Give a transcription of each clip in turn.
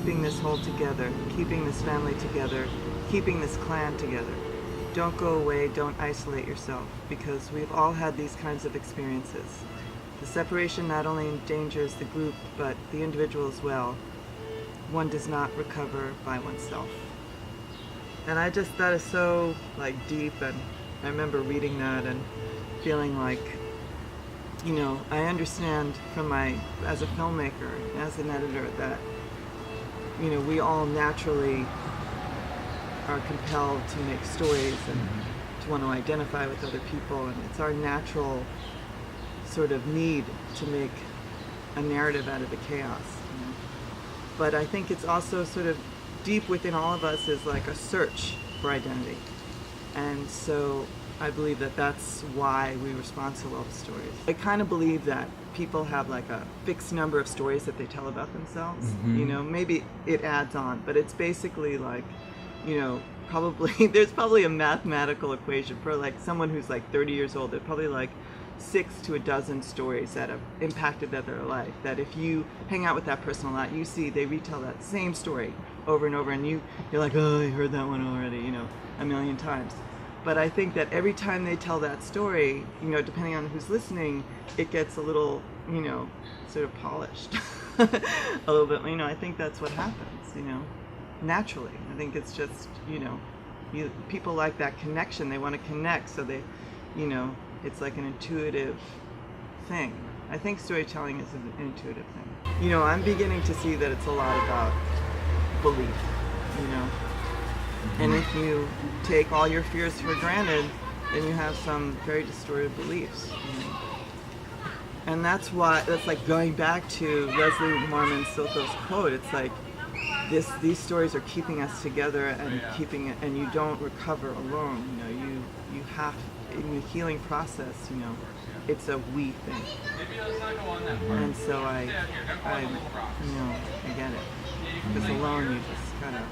keeping this whole together, keeping this family together, keeping this clan together. Don't go away, don't isolate yourself, because we've all had these kinds of experiences. The separation not only endangers the group, but the individual as well. One does not recover by oneself. And I just, that is so deep, and I remember reading that and feeling like, I understand from as a filmmaker, as an editor, that, we all naturally are compelled to make stories and to want to identify with other people, and it's our natural sort of need to make a narrative out of the chaos. But I think it's also sort of deep within all of us is like a search for identity. And so I believe that that's why we respond so well to stories. I kind of believe that people have like a fixed number of stories that they tell about themselves. Maybe it adds on, but it's basically like, probably, there's probably a mathematical equation for like someone who's like 30 years old. There's probably like 6 to a dozen stories that have impacted their life, that if you hang out with that person a lot, you see they retell that same story over and over, and you're like, oh, I heard that one already, a million times. But I think that every time they tell that story, depending on who's listening, it gets a little, sort of polished a little bit. I think that's what happens, naturally. I think it's just, people like that connection. They want to connect, so they, it's like an intuitive thing. I think storytelling is an intuitive thing. I'm beginning to see that it's a lot about belief, And if you take all your fears for granted, then you have some very distorted beliefs. And that's like going back to Leslie Marmon Silko's quote. It's like these stories are keeping us together and and you don't recover alone. You have, in the healing process, it's a we thing. And so I get it. Because alone you just kind of,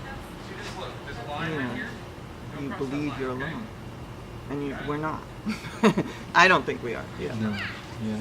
you believe you're alone. And we're not. I don't think we are. Yeah. No. Yeah.